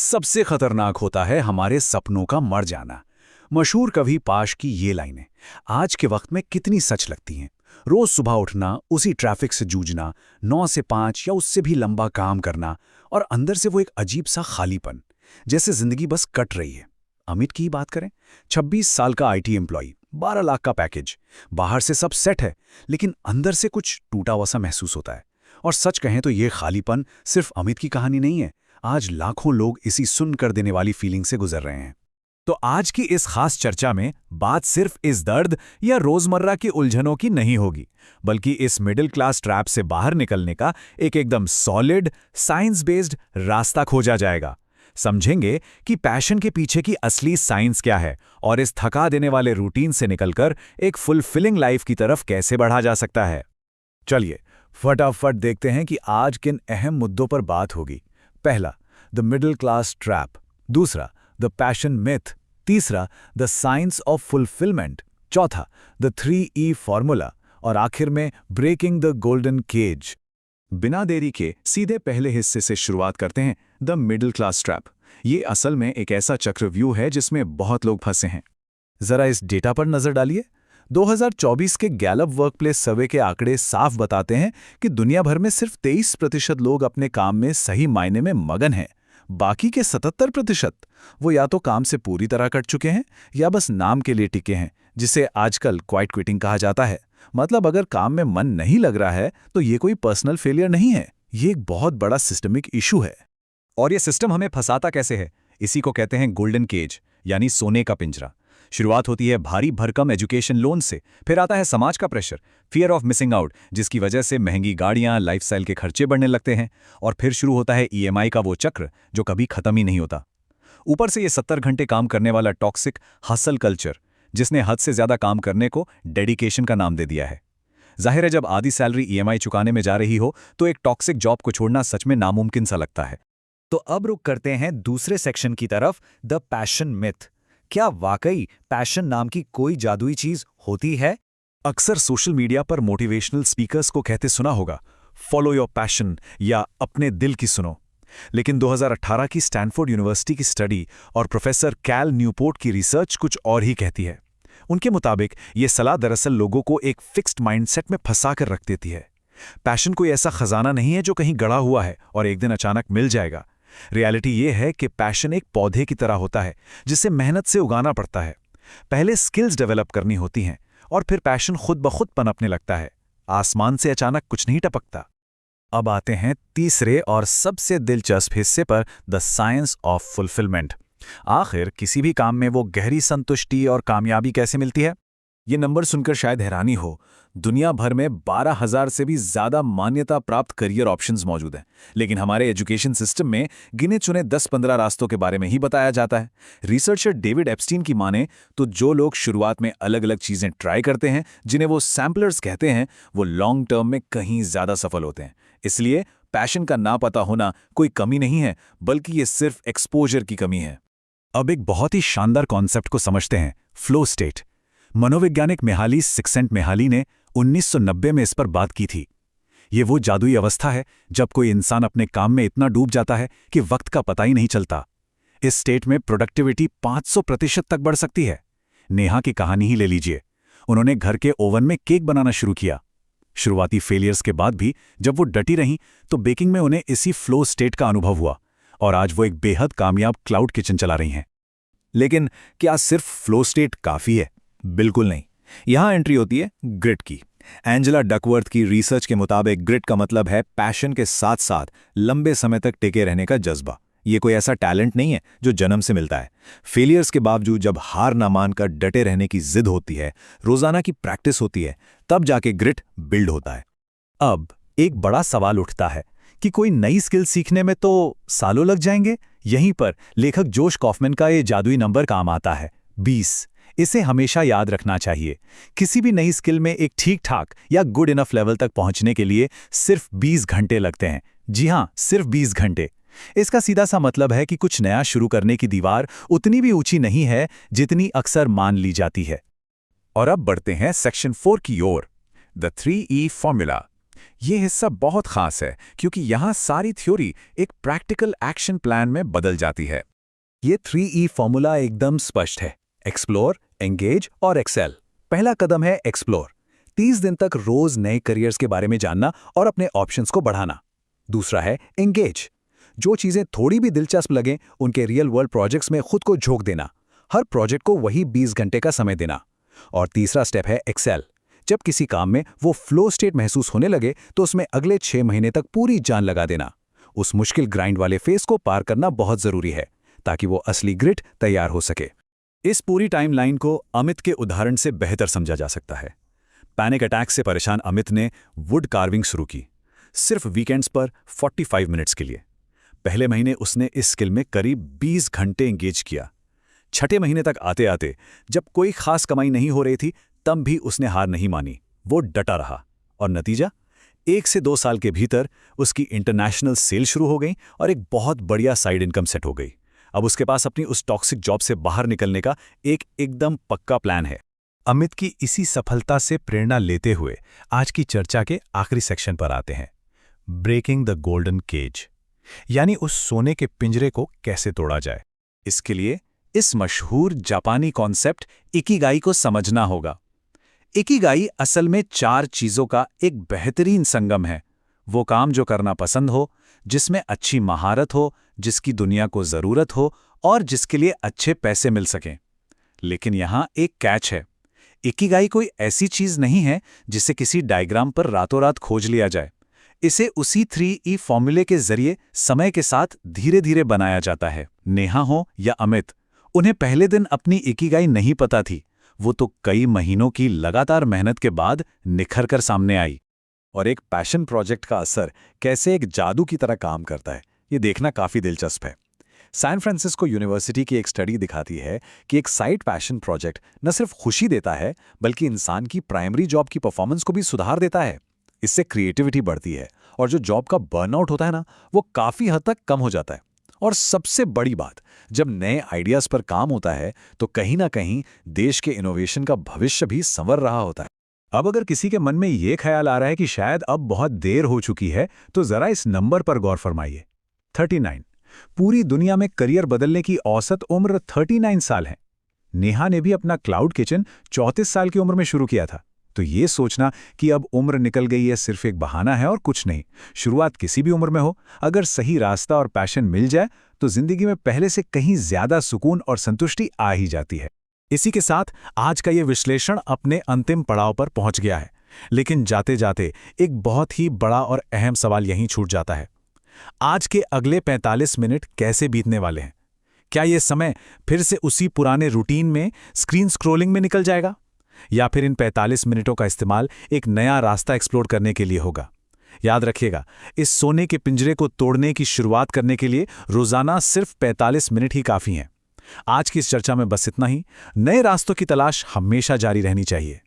सबसे खतरनाक होता है हमारे सपनों का मर जाना। मशहूर कवि पाश की ये लाइनें आज के वक्त में कितनी सच लगती हैं। रोज सुबह उठना, उसी ट्रैफिक से जूझना, 9 से 5 या उससे भी लंबा काम करना, और अंदर से वो एक अजीब सा खालीपन, जैसे जिंदगी बस कट रही है। अमित की ही बात करें, 26 साल का आईटी एम्प्लॉय, 12 लाख का पैकेज, बाहर से सब सेट है, लेकिन अंदर से कुछ टूटा हुआ सा महसूस होता है। और सच कहें तो ये खालीपन सिर्फ अमित की कहानी नहीं है। आज लाखों लोग इसी सुन कर देने वाली फीलिंग से गुजर रहे हैं। तो आज की इस खास चर्चा में बात सिर्फ इस दर्द या रोजमर्रा की उलझनों की नहीं होगी, बल्कि इस मिडिल क्लास ट्रैप से बाहर निकलने का एक एकदम सॉलिड, साइंस बेस्ड रास्ता खोजा जाएगा। समझेंगे कि पैशन के पीछे की असली साइंस क्या है और इस थका देने वाले रूटीन से निकलकर एक फुलफिलिंग लाइफ की तरफ कैसे बढ़ा जा सकता है। चलिए फटाफट देखते हैं कि आज किन अहम मुद्दों पर बात होगी। पहला, द मिडिल क्लास ट्रैप। दूसरा, द पैशन मिथ। तीसरा, द साइंस ऑफ फुलफिलमेंट। चौथा, द 3E फॉर्मूला। और आखिर में ब्रेकिंग द गोल्डन केज। बिना देरी के सीधे पहले हिस्से से शुरुआत करते हैं, द मिडिल क्लास ट्रैप। ये असल में एक ऐसा चक्रव्यूह है जिसमें बहुत लोग फंसे हैं। जरा इस डेटा पर नजर डालिए। 2024 के गैलप वर्कप्लेस सर्वे के आंकड़े साफ बताते हैं कि दुनिया भर में सिर्फ 23% लोग अपने काम में सही मायने में मगन हैं। बाकी के 77% वो या तो काम से पूरी तरह कट चुके हैं या बस नाम के लिए टिके हैं, जिसे आजकल क्वाइट क्विटिंग कहा जाता है। मतलब अगर काम में मन नहीं लग रहा है तो ये कोई पर्सनल फेलियर नहीं है, ये एक बहुत बड़ा सिस्टमिक इशू है। और ये सिस्टम हमें फंसाता कैसे है? इसी को कहते हैं गोल्डन केज, यानी सोने का पिंजरा। शुरुआत होती है भारी भरकम एजुकेशन लोन से, फिर आता है समाज का pressure, fear of missing out, जिसकी वजह से महंगी गाड़ियां, लाइफस्टाइल के खर्चे बढ़ने लगते हैं, और फिर शुरू होता है ईएमआई का वो चक्र जो कभी खत्म ही नहीं होता। ऊपर से ये 70 घंटे काम करने वाला टॉक्सिक हसल कल्चर, जिसने हद से ज्यादा काम करने को डेडिकेशन का नाम दे दिया है। जाहिर है, जब आधी सैलरी ईएमआई चुकाने में जा रही हो तो एक टॉक्सिक जॉब को छोड़ना सच में नामुमकिन सा लगता है। तो अब रुक करते हैं दूसरे सेक्शन की तरफ, द पैशन मिथ। क्या वाकई पैशन नाम की कोई जादुई चीज होती है? अक्सर सोशल मीडिया पर मोटिवेशनल स्पीकर्स को कहते सुना होगा, फॉलो योर पैशन या अपने दिल की सुनो। लेकिन 2018 की स्टैनफोर्ड यूनिवर्सिटी की स्टडी और प्रोफेसर कैल न्यूपोर्ट की रिसर्च कुछ और ही कहती है। उनके मुताबिक ये सलाह दरअसल लोगों को एक फिक्स्ड माइंडसेट में फंसा कर रख देती है। पैशन कोई ऐसा खजाना नहीं है जो कहीं गड़ा हुआ है और एक दिन अचानक मिल जाएगा। रियलिटी ये है कि पैशन एक पौधे की तरह होता है जिसे मेहनत से उगाना पड़ता है। पहले स्किल्स डेवलप करनी होती हैं और फिर पैशन खुद ब खुद पनपने लगता है। आसमान से अचानक कुछ नहीं टपकता। अब आते हैं तीसरे और सबसे दिलचस्प हिस्से पर, द साइंस ऑफ फुलफिलमेंट। आखिर किसी भी काम में वो गहरी संतुष्टि और कामयाबी कैसे मिलती है? ये नंबर सुनकर शायद हैरानी हो, दुनिया भर में 12,000 से भी ज्यादा मान्यता प्राप्त करियर ऑप्शंस मौजूद हैं, लेकिन हमारे एजुकेशन सिस्टम में गिने चुने 10-15 रास्तों के बारे में ही बताया जाता है। रिसर्चर डेविड एप्स्टीन की माने तो जो लोग शुरुआत में अलग अलग चीजें ट्राई करते हैं, जिन्हें वो सैम्पलर्स कहते हैं, वो लॉन्ग टर्म में कहीं ज्यादा सफल होते हैं। इसलिए पैशन का ना पता होना कोई कमी नहीं है, बल्कि ये सिर्फ एक्सपोजर की कमी है। अब एक बहुत ही शानदार कॉन्सेप्ट को समझते हैं, फ्लो स्टेट। मनोवैज्ञानिक मिहाली सिक्सेंट-मिहाली ने 1990 में इस पर बात की थी। ये वो जादुई अवस्था है जब कोई इंसान अपने काम में इतना डूब जाता है कि वक्त का पता ही नहीं चलता। इस स्टेट में प्रोडक्टिविटी 500% तक बढ़ सकती है। नेहा की कहानी ही ले लीजिए। उन्होंने घर के ओवन में केक बनाना शुरू किया। शुरुआती फेलियर्स के बाद भी जब वो डटी रहीं तो बेकिंग में उन्हें इसी फ्लो स्टेट का अनुभव हुआ, और आज वो एक बेहद कामयाब क्लाउड किचन चला रही हैं। लेकिन क्या सिर्फ फ्लो स्टेट काफी है? बिल्कुल नहीं। यहां एंट्री होती है ग्रिट की। एंजेला डकवर्थ की रिसर्च के मुताबिक ग्रिट का मतलब है पैशन के साथ साथ लंबे समय तक टिके रहने का जज्बा। ये कोई ऐसा टैलेंट नहीं है जो जन्म से मिलता है। फेलियर्स के बावजूद जब हार ना मानकर डटे रहने की जिद होती है, रोजाना की प्रैक्टिस होती है, तब जाके ग्रिट बिल्ड होता है। अब एक बड़ा सवाल उठता है कि कोई नई स्किल सीखने में तो सालों लग जाएंगे। यहीं पर लेखक जोश कॉफमैन का ये जादुई नंबर काम आता है, 20। इसे हमेशा याद रखना चाहिए। किसी भी नई स्किल में एक ठीक ठाक या गुड इनफ लेवल तक पहुंचने के लिए सिर्फ 20 घंटे लगते हैं। जी हां, सिर्फ 20 घंटे। इसका सीधा सा मतलब है कि कुछ नया शुरू करने की दीवार उतनी भी ऊंची नहीं है जितनी अक्सर मान ली जाती है। और अब बढ़ते हैं सेक्शन 4 की ओर, द 3E फॉर्मूला। ये हिस्सा बहुत खास है क्योंकि यहाँ सारी थ्योरी एक प्रैक्टिकल एक्शन प्लान में बदल जाती है। ये 3E फॉर्मूला एकदम स्पष्ट है। एक्सप्लोर, एंगेज और एक्सेल। पहला कदम है एक्सप्लोर। 30 दिन तक रोज नए करियर्स के बारे में जानना और अपने ऑप्शंस को बढ़ाना। दूसरा है एंगेज। जो चीजें थोड़ी भी दिलचस्प लगें उनके रियल वर्ल्ड प्रोजेक्ट्स में खुद को झोंक देना। हर प्रोजेक्ट को वही 20 घंटे का समय देना। और तीसरा स्टेप है एक्सेल। जब किसी काम में वो फ्लो स्टेट महसूस होने लगे तो उसमें अगले 6 महीने तक पूरी जान लगा देना। उस मुश्किल ग्राइंड वाले फेस को पार करना बहुत जरूरी है ताकि वो असली ग्रिट तैयार हो सके। इस पूरी टाइमलाइन को अमित के उदाहरण से बेहतर समझा जा सकता है। पैनिक अटैक से परेशान अमित ने वुड कार्विंग शुरू की, सिर्फ वीकेंड्स पर 45 मिनट्स के लिए। पहले महीने उसने इस स्किल में करीब 20 घंटे एंगेज किया। छठे महीने तक आते आते जब कोई खास कमाई नहीं हो रही थी तब भी उसने हार नहीं मानी। वो डटा रहा और नतीजा 1 से 2 साल के भीतर उसकी इंटरनेशनल सेल शुरू हो गई और एक बहुत बढ़िया साइड इनकम सेट हो गई। अब उसके पास अपनी उस टॉक्सिक जॉब से बाहर निकलने का एक एकदम पक्का प्लान है। अमित की इसी सफलता से प्रेरणा लेते हुए आज की चर्चा के आखिरी सेक्शन पर आते हैं, ब्रेकिंग द गोल्डन केज, यानी उस सोने के पिंजरे को कैसे तोड़ा जाए। इसके लिए इस मशहूर जापानी कॉन्सेप्ट इकिगाई को समझना होगा। इकिगाई असल में 4 चीजों का एक बेहतरीन संगम है। वो काम जो करना पसंद हो, जिसमें अच्छी महारत हो, जिसकी दुनिया को जरूरत हो और जिसके लिए अच्छे पैसे मिल सकें। लेकिन यहां एक कैच है। इकिगाई कोई ऐसी चीज नहीं है जिसे किसी डायग्राम पर रातों रात खोज लिया जाए। इसे उसी 3E फॉर्मूले के जरिए समय के साथ धीरे धीरे बनाया जाता है। नेहा हो या अमित, उन्हें पहले दिन अपनी इकिगाई नहीं पता थी। वो तो कई महीनों की लगातार मेहनत के बाद निखर कर सामने आई। और एक पैशन प्रोजेक्ट का असर कैसे एक जादू की तरह काम करता है, ये देखना काफी दिलचस्प है। सैन फ्रांसिस्को यूनिवर्सिटी की एक स्टडी दिखाती है कि एक साइड पैशन प्रोजेक्ट न सिर्फ खुशी देता है बल्कि इंसान की प्राइमरी जॉब की परफॉर्मेंस को भी सुधार देता है। इससे क्रिएटिविटी बढ़ती है और जो जॉब का बर्नआउट होता है ना, वो काफी हद तक कम हो जाता है। और सबसे बड़ी बात, जब नए आइडियाज पर काम होता है तो कहीं ना कहीं देश के इनोवेशन का भविष्य भी संवर रहा होता है। अब अगर किसी के मन में ये ख्याल आ रहा है कि शायद अब बहुत देर हो चुकी है तो जरा इस नंबर पर गौर फरमाइए, 39। पूरी दुनिया में करियर बदलने की औसत उम्र 39 साल है। नेहा ने भी अपना क्लाउड किचन 34 साल की उम्र में शुरू किया था। तो ये सोचना कि अब उम्र निकल गई है सिर्फ एक बहाना है और कुछ नहीं। शुरुआत किसी भी उम्र में हो, अगर सही रास्ता और पैशन मिल जाए तो जिंदगी में पहले से कहीं ज्यादा सुकून और संतुष्टि आ ही जाती है। इसी के साथ आज का ये विश्लेषण अपने अंतिम पड़ाव पर पहुंच गया है। लेकिन जाते जाते एक बहुत ही बड़ा और अहम सवाल यहीं छूट जाता है। आज के अगले 45 मिनट कैसे बीतने वाले हैं? क्या ये समय फिर से उसी पुराने रूटीन में स्क्रीन स्क्रॉलिंग में निकल जाएगा, या फिर इन 45 मिनटों का इस्तेमाल एक नया रास्ता एक्सप्लोर करने के लिए होगा? याद रखिएगा, इस सोने के पिंजरे को तोड़ने की शुरुआत करने के लिए रोजाना सिर्फ 45 मिनट ही काफी हैं। आज की इस चर्चा में बस इतना ही। नए रास्तों की तलाश हमेशा जारी रहनी चाहिए।